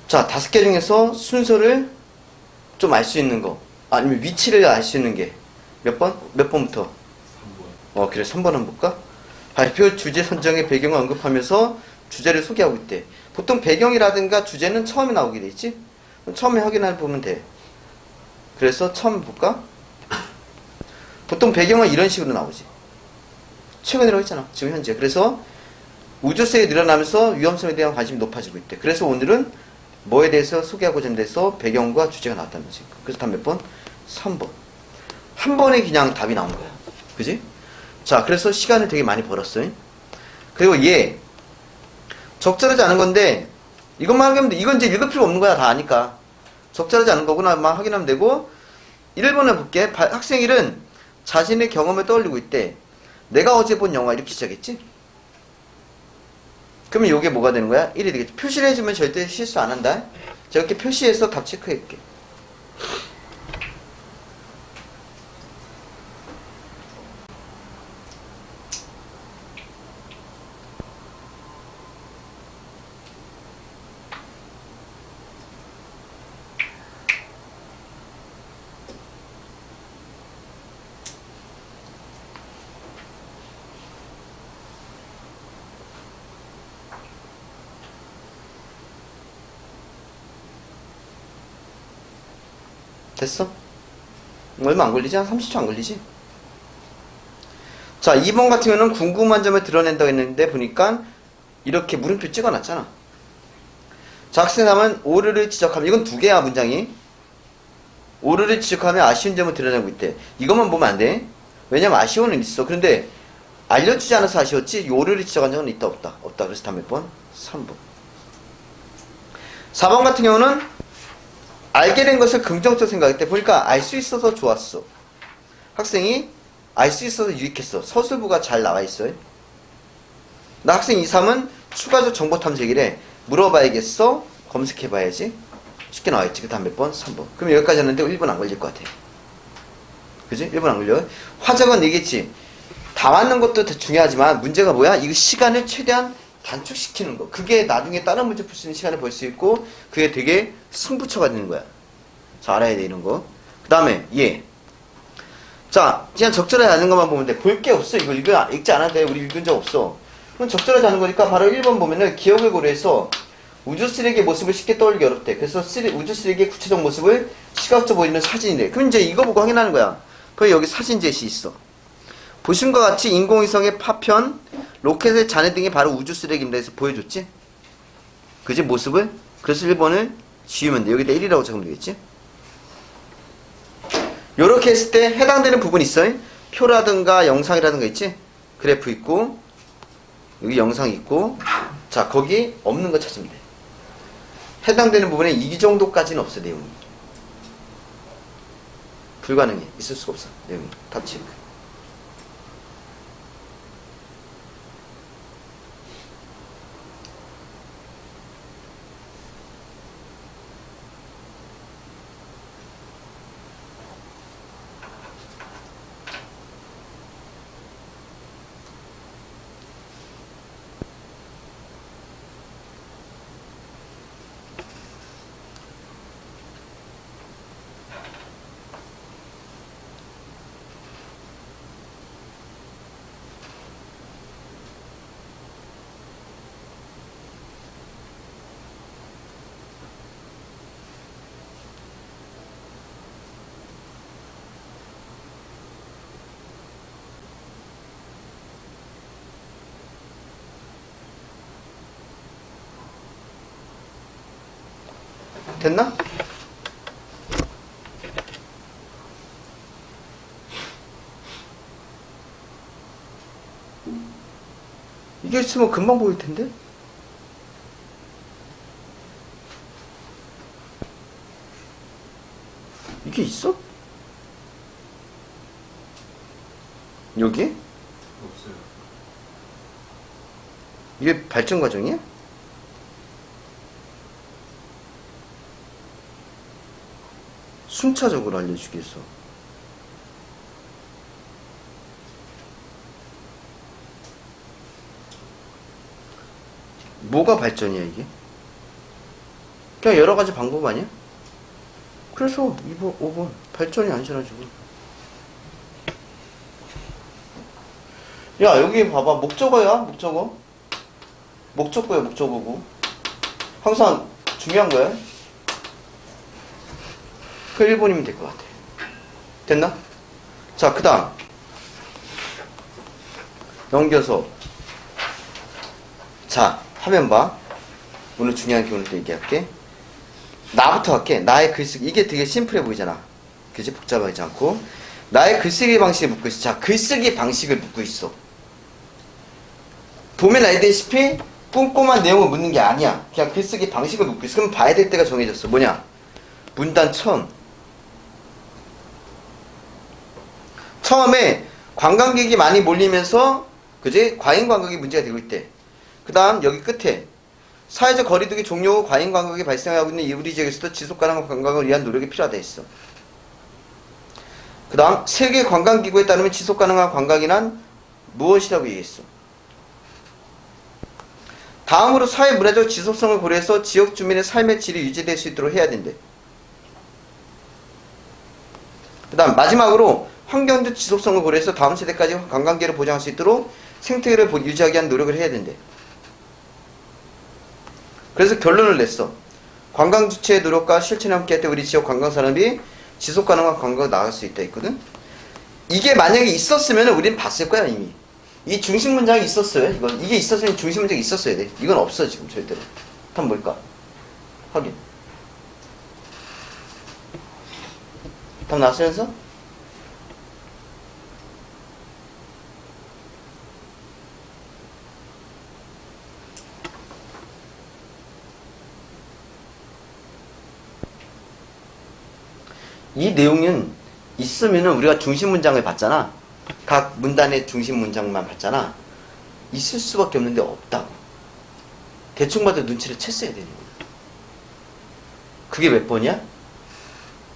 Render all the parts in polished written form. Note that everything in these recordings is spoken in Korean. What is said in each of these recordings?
자, 5개 중에서 순서를 좀 알 수 있는 거, 아니면 위치를 알 수 있는 게 몇 번? 몇 번부터? 3번. 그래, 3번 한번 볼까? 발표 주제 선정의 배경을 언급하면서 주제를 소개하고 있대. 보통 배경이라든가 주제는 처음에 나오게 돼 있지? 처음에 확인해 보면 돼. 그래서 처음 볼까? 보통 배경은 이런 식으로 나오지. 최근이라고 했잖아. 지금 현재. 그래서 우주세에 늘어나면서 위험성에 대한 관심이 높아지고 있대. 그래서 오늘은 뭐에 대해서 소개하고자 하는 데서 배경과 주제가 나왔다는 거지. 그래서 답 몇 번? 3번. 한 번에 그냥 답이 나온 거야. 그지? 자, 그래서 시간을 되게 많이 벌었어요. 그리고 얘 적절하지 않은 건데 이것만 하면 돼. 이건 이제 읽을 필요 없는 거야. 다 아니까. 적절하지 않은 거구나만 확인하면 되고, 1번에 볼게. 학생 1은 자신의 경험을 떠올리고 있대. 내가 어제 본 영화 이렇게 시작했지? 그러면 이게 뭐가 되는 거야? 1이 되겠지. 표시를 해주면 절대 실수 안 한다. 자, 이렇게 표시해서 답 체크해볼게. 됐어? 얼마 안 걸리지? 한 30초 안 걸리지? 자, 2번 같은 경우는 궁금한 점을 드러낸다고 했는데 보니까 이렇게 물음표 찍어놨잖아. 자, 학생함은 오류를 지적하면, 이건 두 개야 문장이. 오류를 지적하면 아쉬운 점을 드러내고 있대. 이것만 보면 안 돼. 왜냐면 아쉬워는 있어. 그런데 알려주지 않아서 아쉬웠지, 이 오류를 지적한 적은 있다 없다? 없다. 그래서 답 몇 번? 3번. 4번 같은 경우는 알게 된 것을 긍정적으로 생각했대. 보니까 알 수 있어서 좋았어. 학생이 알 수 있어서 유익했어. 서술부가 잘 나와 있어요. 나 학생 2, 3은 추가적 정보 탐색이래. 물어봐야겠어. 검색해봐야지. 쉽게 나와 있지. 그 다음 몇 번? 3번. 그럼 여기까지 했는데 1분 안 걸릴 것 같아. 그지? 1분 안 걸려. 화적은 얘기했지. 다 맞는 것도 중요하지만 문제가 뭐야? 이거 시간을 최대한 단축시키는 거. 그게 나중에 다른 문제 풀 수 있는 시간을 벌 수 있고, 그게 되게 승부처가 되는 거야. 자, 알아야 돼, 이런 거. 그 다음에 얘. 자, 그냥 적절하지 않은 것만 보면 돼. 볼 게 없어. 이거 읽지 않아도 돼. 우리 읽은 적 없어. 그럼 적절하지 않은 거니까 바로 1번 보면은 기억을 고려해서 우주 쓰레기의 모습을 쉽게 떠올리기 어렵대. 그래서 우주 쓰레기의 구체적 모습을 시각적으로 보이는 사진이래. 그럼 이제 이거 보고 확인하는 거야. 거기 여기 사진 제시 있어. 보신과 같이 인공위성의 파편, 로켓의 잔해 등이 바로 우주 쓰레기입니다. 해서 보여줬지? 그지? 모습을? 그래서 1번을 지우면 돼. 여기다 1이라고 적으면 되겠지? 요렇게 했을 때 해당되는 부분이 있어요. 표라든가 영상이라든가 있지? 그래프 있고, 여기 영상 있고, 자, 거기 없는 거 찾으면 돼. 해당되는 부분에 이 정도까지는 없어, 내용이. 불가능해. 있을 수가 없어, 내용이. 답 체크. 됐나? 이게 있으면 금방 보일 텐데? 이게 있어? 여기? 없어요. 이게 발전 과정이야? 순차적으로 알려주기 위해서. 뭐가 발전이야, 이게? 그냥 여러 가지 방법 아니야? 그래서 2번, 5번 발전이 안전하지고. 야, 여기 봐봐. 목적어야, 목적어. 목적어야, 목적어고. 항상 중요한 거야. 그 1번이면 될 것 같아. 됐나? 자, 그 다음. 넘겨서. 자, 화면 봐. 오늘 중요한 기본을 또 얘기할게. 나부터 할게. 나의 글쓰기. 이게 되게 심플해 보이잖아. 그지? 복잡하지 않고. 나의 글쓰기 방식을 묻고 있어. 자, 글쓰기 방식을 묻고 있어. 보면 알다시피 꼼꼼한 내용을 묻는 게 아니야. 그냥 글쓰기 방식을 묻고 있어. 그럼 봐야 될 때가 정해졌어. 뭐냐? 문단 처음. 처음에 관광객이 많이 몰리면서, 그지? 과잉 관광이 문제가 되고 있대. 그 다음, 여기 끝에. 사회적 거리두기 종료 후 과잉 관광이 발생하고 있는 우리 지역에서도 지속 가능한 관광을 위한 노력이 필요하다 했어. 그 다음, 세계 관광기구에 따르면 지속 가능한 관광이란 무엇이라고 얘기했어. 다음으로 사회 문화적 지속성을 고려해서 지역 주민의 삶의 질이 유지될 수 있도록 해야 된대. 그 다음, 마지막으로 환경적 지속성을 고려해서 다음 세대까지 관광계를 보장할 수 있도록 생태계를 유지하기 위한 노력을 해야 된대. 그래서 결론을 냈어. 관광 주체의 노력과 실천에 함께할 때 우리 지역 관광 산업이 지속 가능한 관광을 나갈 수 있다 했거든. 이게 만약에 있었으면 우린 봤을 거야 이미. 이 중심 문장이 있었어요. 이게 있었으면 중심 문장이 있었어야 돼. 이건 없어 지금 절대로. 답 뭘까? 확인. 답 나왔어요? 이 내용은 있으면은 우리가 중심 문장을 봤잖아. 각 문단의 중심 문장만 봤잖아. 있을 수밖에 없는데 없다고. 대충 봐도 눈치를 챘어야 되는 거야. 그게 몇 번이야?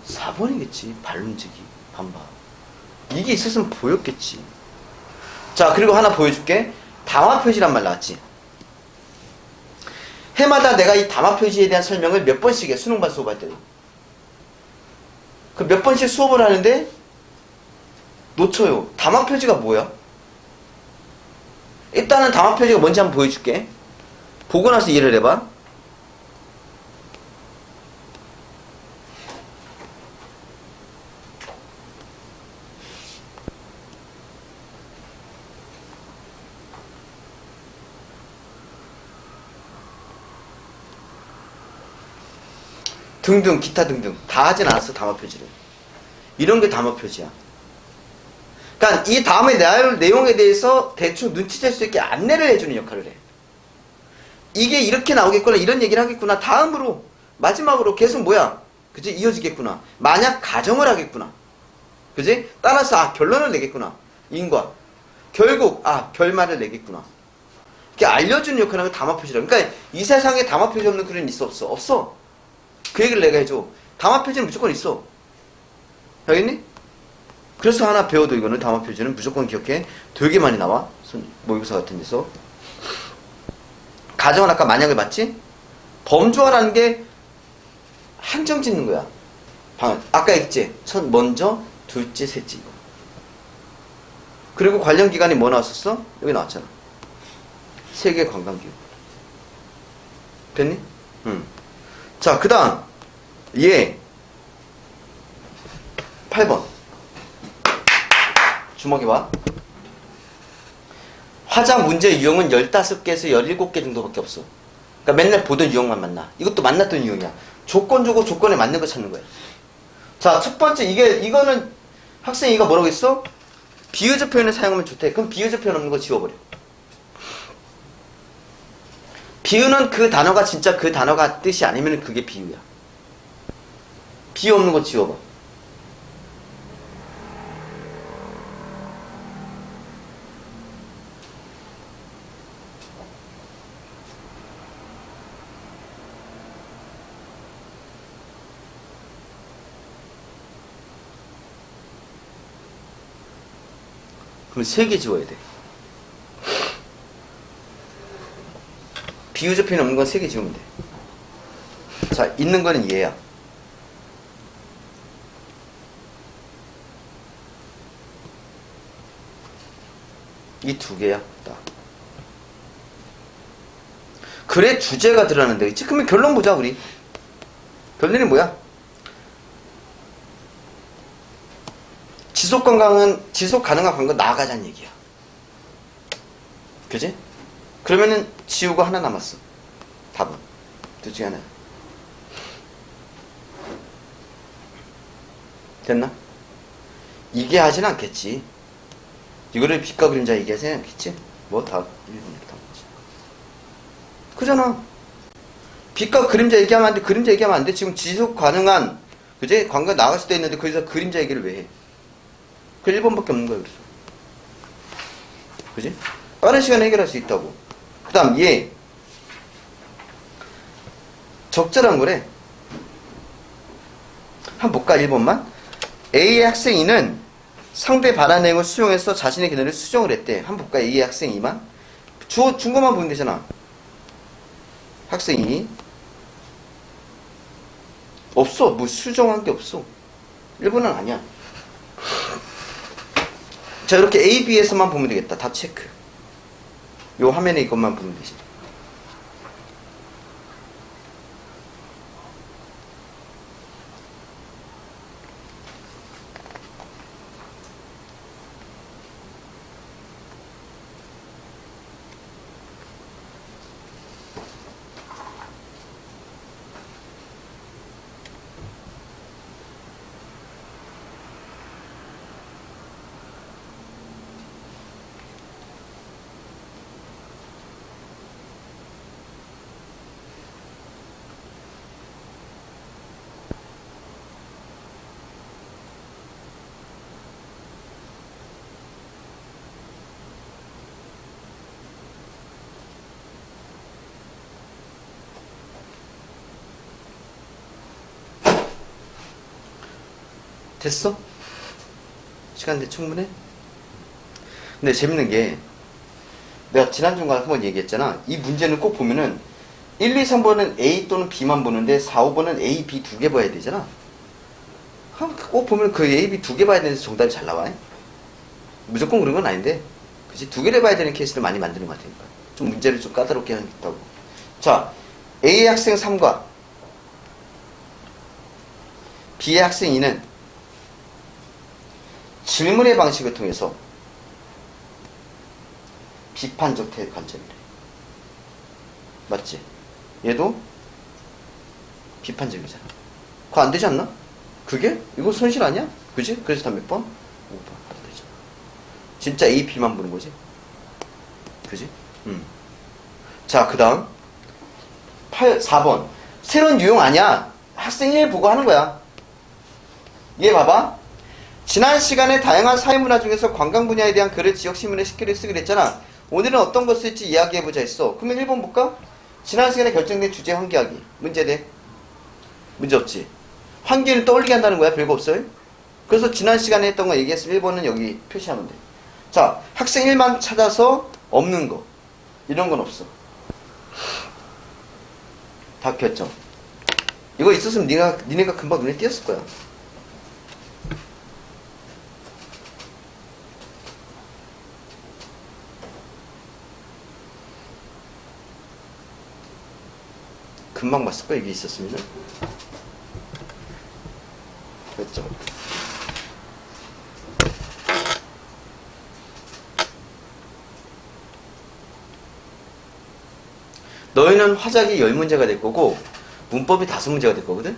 4번이겠지. 발 움직이. 반바. 이게 있었으면 보였겠지. 자, 그리고 하나 보여줄게. 담화 표시란 말 나왔지. 해마다 내가 이 담화 표시에 대한 설명을 몇 번씩 해. 수능반 수업할 때도. 그 몇 번씩 수업을 하는데 놓쳐요. 담화 표지가 뭐야? 일단은 담화 표지가 뭔지 한번 보여줄게. 보고 나서 이해를 해봐. 등등 기타 등등 다 하진 않았어. 담화 표지를. 이런 게 담화 표지야. 그러니까 이 다음의 내용에 대해서 대충 눈치챌 수 있게 안내를 해주는 역할을 해. 이게 이렇게 나오겠구나, 이런 얘기를 하겠구나, 다음으로 마지막으로 계속 뭐야, 그지? 이어지겠구나. 만약 가정을 하겠구나, 그지? 따라서 결론을 내겠구나, 인과 결국 결말을 내겠구나. 이렇게 알려주는 역할을 하는 게 담화 표지라. 그러니까 이 세상에 담화 표지 없는 글은 있어 없어? 없어. 그 얘기를 내가 해줘. 담화 표지는 무조건 있어. 알겠니? 그래서 하나 배워도 이거는 담화 표지는 무조건 기억해. 되게 많이 나와. 모의고사 같은 데서. 가정은 아까 만약을 봤지? 범주화라는 게 한정 짓는 거야. 아까 있지? 먼저, 둘째, 셋째 이거. 그리고 관련 기관이 뭐 나왔었어? 여기 나왔잖아. 세계 관광기구. 됐니? 응. 자, 그 다음 얘 8번 주목해봐. 화작 문제 유형은 15개에서 17개 정도밖에 없어. 그러니까 맨날 보던 유형만 만나. 이것도 만났던 유형이야. 조건 주고 조건에 맞는 거 찾는 거야. 자, 첫 번째 이거는 학생이 이거 뭐라고 했어? 비의적 표현을 사용하면 좋대. 그럼 비의적 표현 없는 거 지워버려. 비유는 그 단어가 진짜 그 단어가 뜻이 아니면 그게 비유야. 비유 없는 거 지워봐. 그럼 3개 지워야 돼. 비유적 표현 없는 건 3개 지우면 돼. 자, 있는 거는 얘야. 이 두 개야. 딱. 그래 주제가 드러나는데, 그치? 그러면 결론 보자, 우리. 결론이 뭐야? 지속 가능한 관계 나아가자는 얘기야. 그지? 그러면은 지우고 하나 남았어. 답은. 둘 중에 하나. 됐나? 이게 하진 않겠지. 이거를 빛과 그림자 얘기하지 않겠지? 뭐, 다 1분부터 하지. 그잖아. 빛과 그림자 얘기하면 안 돼. 그림자 얘기하면 안 돼. 지금 지속 가능한, 그지? 관계가 나갈 수도 있는데, 거기서 그림자 얘기를 왜 해? 그 1번밖에 없는 거야, 그래서. 그지? 빠른 시간에 해결할 수 있다고. 그 다음, 얘. 적절한 거래. 한번 볼까, 1번만? A의 학생 E는 상대 발화 내용을 수용해서 자신의 견해를 수정을 했대. 한번 볼까, A의 학생 E만? 준 것만 보면 되잖아. 학생 E. 없어. 뭐 수정한 게 없어. 1번은 아니야. 자, 이렇게 A, B에서만 보면 되겠다. 다 체크. 요 화면에 이것만 보면 되지. 됐어? 시간 내 충분해? 근데 재밌는 게 내가 지난 중간에 한번 얘기했잖아. 이 문제는 꼭 보면은 1, 2, 3번은 A 또는 B만 보는데 4, 5번은 A, B 두 개 봐야 되잖아. 꼭 보면 그 A, B 두 개 봐야 되는데 정답이 잘 나와. 무조건 그런 건 아닌데, 그치? 두 개를 봐야 되는 케이스를 많이 만드는 것 같으니까. 좀 문제를 좀 까다롭게 하겠다고. 자, A의 학생 3과 B의 학생 2는 질문의 방식을 통해서 비판적 태도 관점이래. 맞지? 얘도 비판적이잖아. 그거 안 되지 않나? 그게? 이거 손실 아니야? 그지? 그래서 다 몇 번? 5번 하도 되잖아. 진짜 A, B만 보는 거지? 그지? 자, 그 다음 4번 새로운 유형 아니야. 학생 1 보고 하는 거야. 얘 봐봐. 지난 시간에 다양한 사회문화 중에서 관광 분야에 대한 글을 지역신문에 쉽게 쓰기로 했잖아. 오늘은 어떤 것을 쓸지 이야기해보자 했어. 그러면 1번 볼까? 지난 시간에 결정된 주제 환기하기. 문제 돼? 문제 없지? 환기를 떠올리게 한다는 거야. 별거 없어요? 그래서 지난 시간에 했던 거 얘기했으면 1번은 여기 표시하면 돼. 자, 학생 1만 찾아서 없는 거. 이런 건 없어. 다 결정. 이거 있었으면 니네가 금방 눈에 띄었을 거야. 금방 봤을 거야, 이게 있었으면은. 그랬죠. 너희는 화작이 10문제가 될 거고, 문법이 5문제가 될 거거든?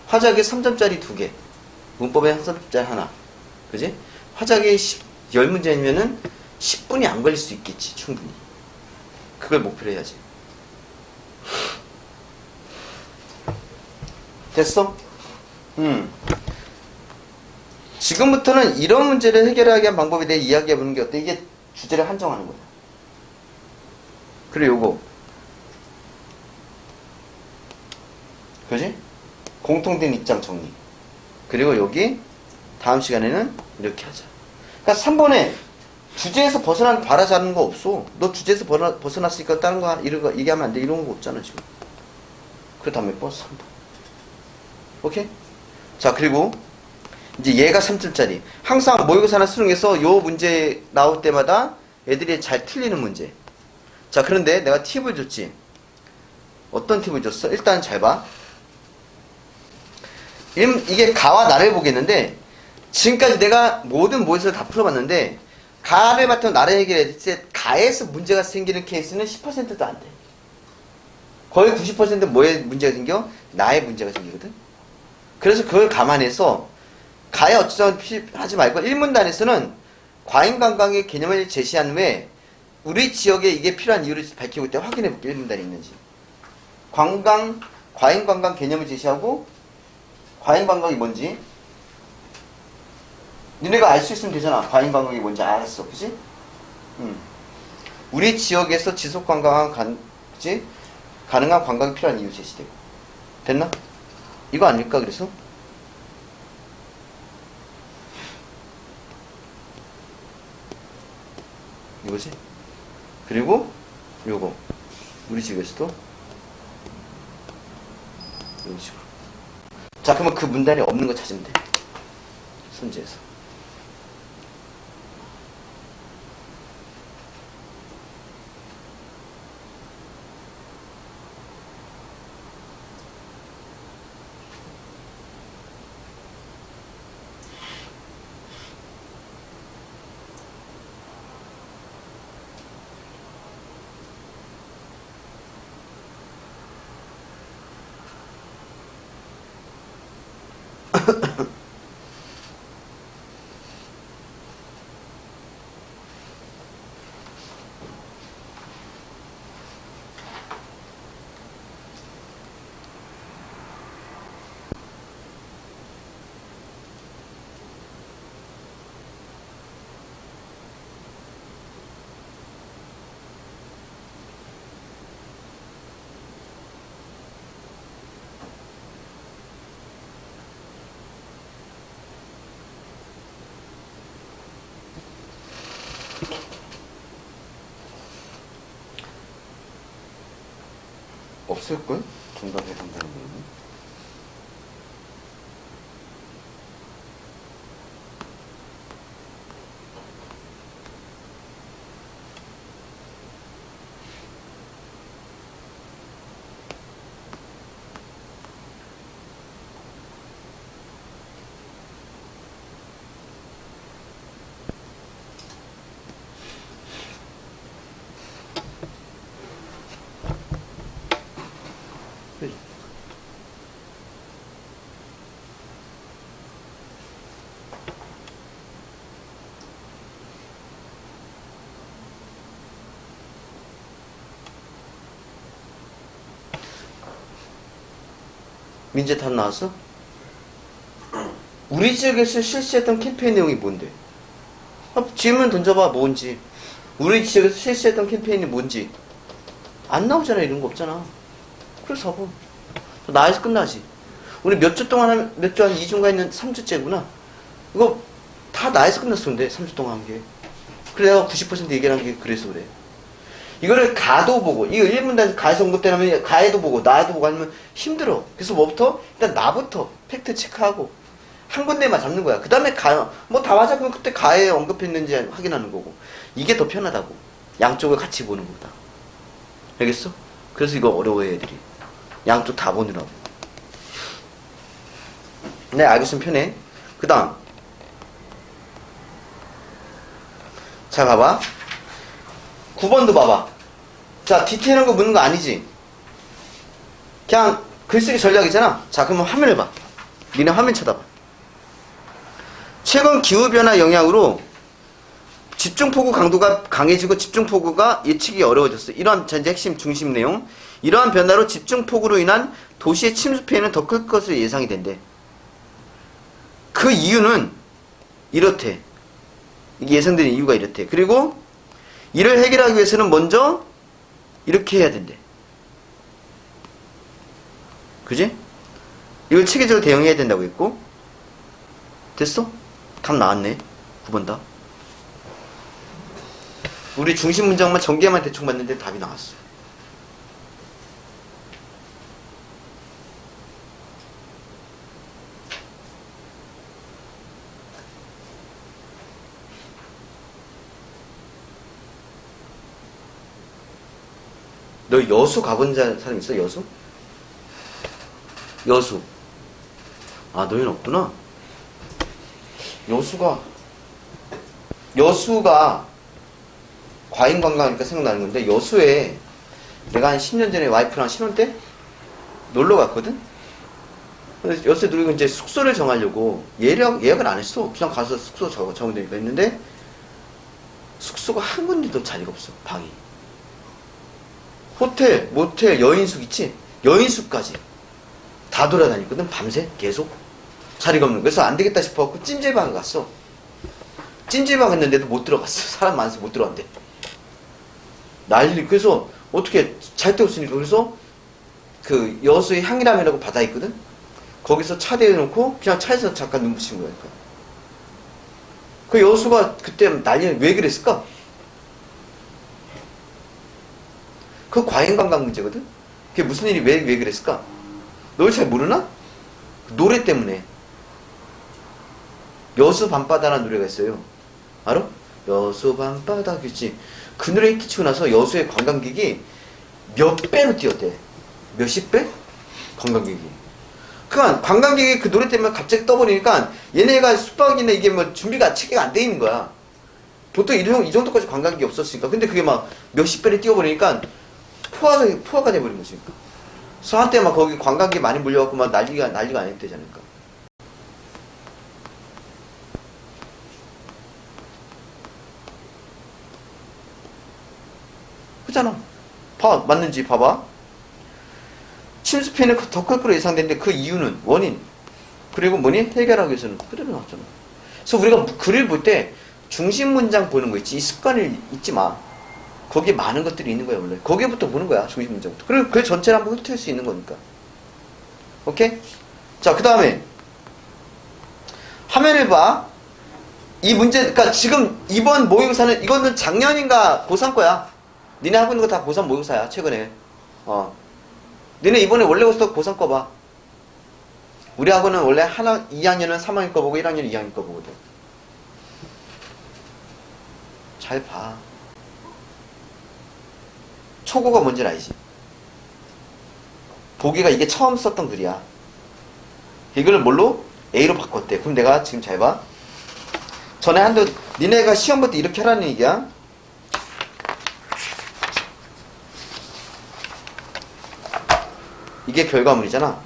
화작이 3점짜리 2개, 문법에 1점짜리 하나. 그지? 화작이 10문제면은 10분이 안 걸릴 수 있겠지, 충분히. 그걸 목표로 해야지. 됐어? 지금부터는 이런 문제를 해결하기 위한 방법에 대해 이야기해보는 게 어때? 이게 주제를 한정하는 거야. 그리고 요거. 그지? 공통된 입장 정리. 그리고 여기 다음 시간에는 이렇게 하자. 그러니까 3번에 주제에서 벗어난 바라자는 거 없어. 너 주제에서 벗어났으니까 다른 거 이런 거 얘기하면 안 돼. 이런 거 없잖아, 지금. 그 다음에 뭐 3번. 오케이? 자, 그리고 이제 얘가 3점짜리. 항상 모의고사나 수능에서 요 문제 나올 때마다 애들이 잘 틀리는 문제. 자, 그런데 내가 팁을 줬지. 어떤 팁을 줬어? 일단 잘 봐. 이게 가와 나를 보겠는데, 지금까지 내가 모든 모의고사를 다 풀어봤는데, 가를 바탕 나를 해결했을 때 가에서 문제가 생기는 케이스는 10%도 안 돼. 거의 90% 뭐에 문제가 생겨? 나의 문제가 생기거든. 그래서 그걸 감안해서 가에 어쩌면 하지 말고 1문단에서는 과잉관광의 개념을 제시한 후에 우리 지역에 이게 필요한 이유를 밝히고 있다 확인해 볼게. 1문단에 있는지. 과잉관광 개념을 제시하고 과잉관광이 뭔지 니네가 알 수 있으면 되잖아. 과잉관광이 뭔지 알았어. 그치? 우리 지역에서 지속관광한 가능한 관광이 필요한 이유 제시되고. 됐나? 이거 아닐까 그래서? 이거지? 그리고 요거 우리 지역에서도 이런 식으로. 자, 그러면 그 문단에 없는 거 찾으면 돼. 순지에서. 없을걸? 정답 해본다는 거는. 민재탄 나왔어? 우리 지역에서 실시했던 캠페인 내용이 뭔데? 질문 던져봐. 뭔지. 우리 지역에서 실시했던 캠페인이 뭔지. 안 나오잖아. 이런 거 없잖아. 그래서 4번. 나에서 끝나지. 우리 몇 주 동안 몇 주 한 2주인가 있는 3주째구나. 이거 다 나에서 끝났었는데 3주 동안 한 게. 그래 내가 90% 얘기한 게 그래서 그래. 이거를 가도 보고, 이거 1문단에서 가에서 언급되면 가에도 보고, 나에도 보고 하면 힘들어. 그래서 뭐부터? 일단 나부터 팩트 체크하고, 한 군데만 잡는 거야. 그 다음에 뭐 다 맞아. 그럼 그때 가에 언급했는지 확인하는 거고. 이게 더 편하다고. 양쪽을 같이 보는 거다. 알겠어? 그래서 이거 어려워해, 애들이. 양쪽 다 보느라고. 네, 알고 있으면 편해. 그 다음. 자, 봐봐. 9번도 봐봐. 자, 디테일한 거 묻는 거 아니지? 그냥 글쓰기 전략이잖아. 자, 그러면 화면을 봐. 니네 화면 쳐다봐. 최근 기후변화 영향으로 집중폭우 강도가 강해지고 집중폭우가 예측이 어려워졌어. 이러한 전제 핵심 중심 내용. 이러한 변화로 집중폭우로 인한 도시의 침수 피해는 더 클 것으로 예상이 된대. 그 이유는 이렇대. 이게 예상되는 이유가 이렇대. 그리고 이를 해결하기 위해서는 먼저 이렇게 해야 된대. 그지? 이걸 체계적으로 대응해야 된다고 했고. 됐어? 답 나왔네. 9번 답. 우리 중심 문장만 전개만 대충 봤는데 답이 나왔어. 너 여수 가본 사람 있어? 여수? 여수. 아, 너희는 없구나. 여수가 과잉 관광하니까 생각나는 건데, 여수에 내가 한 10년 전에 와이프랑 신혼 때 놀러 갔거든? 그래서 여수에 놀고 이제 숙소를 정하려고 예약을 안 했어. 그냥 가서 숙소 정하면 되니까 했는데, 숙소가 한 군데도 자리가 없어, 방이. 호텔, 모텔, 여인숙 있지? 여인숙까지 다 돌아다녔거든, 밤새 계속. 자리가 없는 거. 그래서 안 되겠다 싶어갖고 찜질방에 갔어. 찜질방 했는데도 못 들어갔어. 사람 많아서 못 들어간대. 난리. 그래서 어떻게 잘 데 없으니까. 그래서 그 여수의 향이라면이라고 바다 있거든? 거기서 차 대놓고 그냥 차에서 잠깐 눈 붙인 거야. 그 여수가 그때 난리. 왜 그랬을까? 그 과잉관광 문제거든? 그게 무슨 일이 왜 그랬을까? 너 잘 모르나? 노래 때문에. 여수 밤바다라는 노래가 있어요. 알아? 여수 밤바다, 그치? 그 노래 히트 치고 나서 여수의 관광객이 몇 배로 뛰었대. 몇십 배? 관광객이. 그러니까 관광객이 그 노래 때문에 갑자기 떠버리니까 얘네가 숙박이나 이게 뭐 준비가 체계가 안 돼 있는 거야. 보통 이 정도까지 관광객이 없었으니까. 근데 그게 막 몇십 배를 뛰어버리니까 포화가 돼버린 거지. 그래서 한때 막 거기 관광객이 많이 몰려갖고 막 난리가 안 했대잖아. 그잖아. 맞는지 봐봐. 침수피해는 더 클 거로 예상되는데 그 이유는 원인 그리고 뭐니? 해결하기 위해서는 그대로 나왔잖아. 그래서 우리가 글을 볼 때 중심 문장 보는 거 있지. 이 습관을 잊지 마. 거기에 많은 것들이 있는 거야 원래. 거기부터 보는 거야. 중심 문장부터. 그리고 그 전체를 한번 훑을 수 있는 거니까. 오케이? 자, 그 다음에 화면을 봐. 이 문제, 그러니까 지금 이번 모의고사는 이거는 작년인가 고3 거야. 니네 하고 있는 거 다 고3 모의고사야 최근에. 니네 이번에 원래 고3 거 봐. 우리 학원은 원래 2학년은 3학년 거 보고 1학년은 2학년 거 보거든. 잘 봐. 초고가 뭔지 알지? 보기가 이게 처음 썼던 글이야. 이걸 뭘로? A로 바꿨대. 그럼 내가 지금 잘 봐. 전에 니네가 시험 볼 때 이렇게 하라는 얘기야. 이게 결과물이잖아.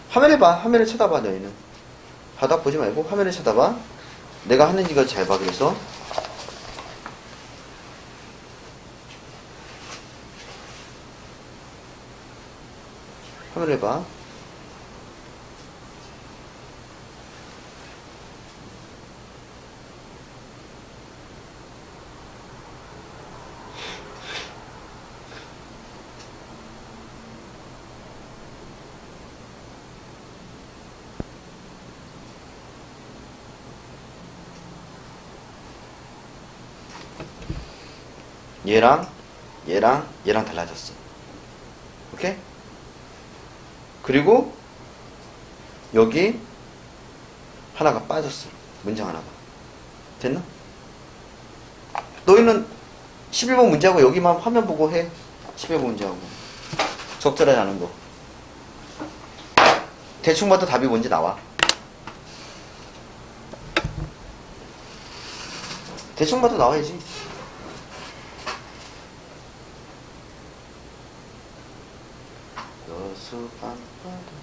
화면을 봐. 화면을 쳐다봐, 너희는. 바닥 보지 말고 화면을 쳐다봐. 내가 하는 이걸 잘 봐. 그래서 화면을 봐. 얘랑 달라졌어. 오케이? 그리고 여기 하나가 빠졌어. 문장 하나가. 됐나? 너희는 11번 문제하고 여기만 화면 보고 해. 11번 문제하고. 적절하지 않은 거. 대충 봐도 답이 뭔지 나와. 대충 봐도 나와야지. 여수 밤바다.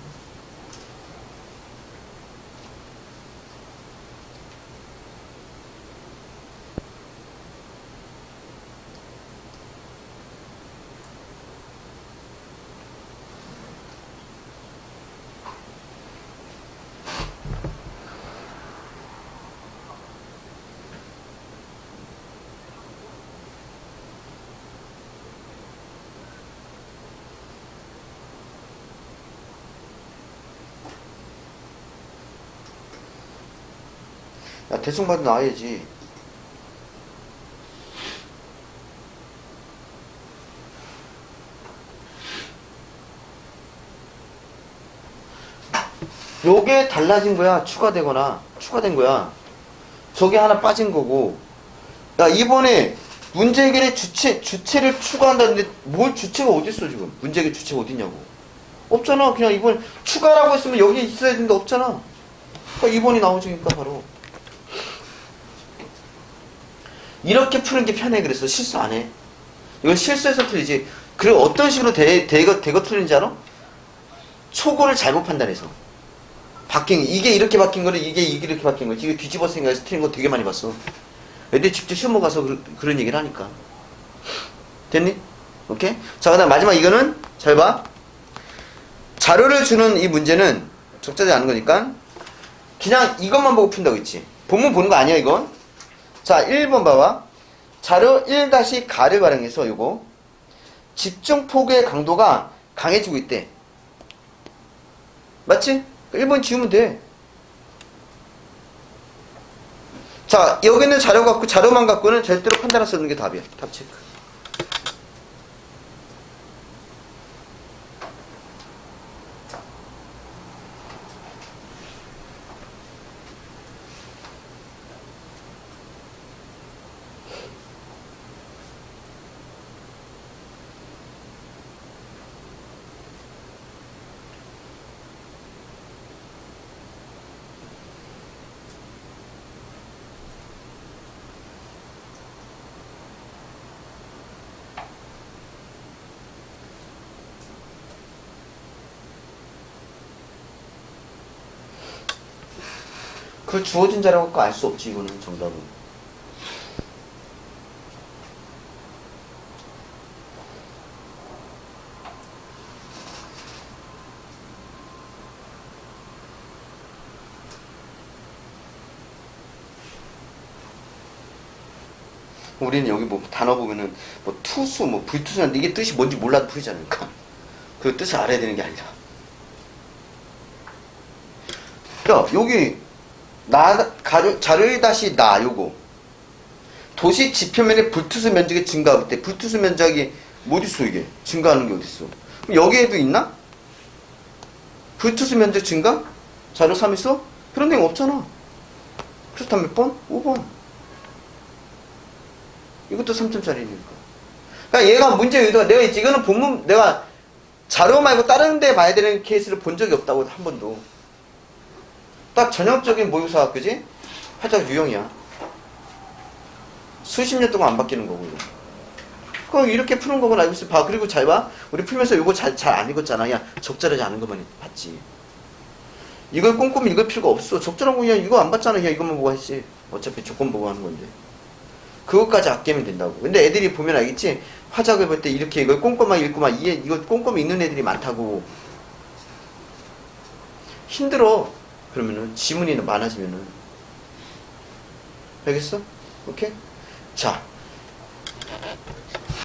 야, 대충 봐도 나와야지. 요게 달라진 거야. 추가된 거야. 저게 하나 빠진 거고. 야, 이번에 문제 해결의 주체를 추가한다는데 뭘 주체가 어딨어 지금? 문제 해결 주체가 어딨냐고. 없잖아. 그냥 이번 추가라고 했으면 여기 있어야 되는데 없잖아. 그러니까 2번이 나오지니까 바로. 이렇게 푸는 게 편해. 그래서 실수 안 해. 이건 실수해서 틀리지. 그리고 어떤 식으로 대거 틀리는지 알아? 초고를 잘못 판단해서. 바뀐 이게 이렇게 바뀐 거를 이게 이렇게 바뀐 거지. 이게 뒤집어 생각해서 틀린 거 되게 많이 봤어. 애들이 직접 시험 가서 그런 얘기를 하니까. 됐니? 오케이? 자, 그 다음 마지막 이거는 잘 봐. 자료를 주는 이 문제는 적절하지 않은 거니까 그냥 이것만 보고 푼다고 했지. 본문 보는 거 아니야 이건. 자, 1번 봐봐. 자료 1-가를 발행해서 요거 집중폭우의 강도가 강해지고 있대. 맞지? 1번 지우면 돼. 자, 여기 있는 자료 갖고 자료만 갖고는 절대로 판단할 수 없는 게 답이야. 답 체크. 그 주어진 자료 갖고 알 수 없지. 이거는 정답은. 우리는 여기 뭐 단어 보면은 뭐 투수, 뭐 불투수인데 이게 뜻이 뭔지 몰라도 풀지 않을까? 그 뜻을 알아야 되는 게 아니라. 야, 여기 자료 다시 요거 도시 지표면의 불투수 면적이 증가할 때 불투수 면적이 뭐 어딨어 이게? 증가하는 게 어딨어? 그럼 여기에도 있나? 불투수 면적 증가? 자료 3 있어? 그런 데가 없잖아. 그렇다면 몇 번? 5번. 이것도 3점짜리니까. 그러니까 얘가 문제 의도가 내가 이거는 본문 내가 자료 말고 다른 데 봐야 되는 케이스를 본 적이 없다고 한 번도. 딱 전형적인 모의고사, 그지? 활짝 유형이야. 수십 년 동안 안 바뀌는 거고, 이거. 그럼 이렇게 푸는 거구나. 알고 있어. 봐. 그리고 잘 봐. 우리 풀면서 이거 잘 안 읽었잖아. 야, 적절하지 않은 것만 봤지. 이걸 꼼꼼히 읽을 필요가 없어. 적절한 거 그냥 이거 안 봤잖아. 그냥 이것만 보고 했지. 어차피 조건 보고 하는 건데. 그것까지 아끼면 된다고. 근데 애들이 보면 알겠지? 화작을 볼 때 이렇게 이걸 꼼꼼하게 읽고만 이거 꼼꼼히 읽는 애들이 많다고. 힘들어. 그러면은 지문이 많아지면은. 알겠어? 오케이? 자,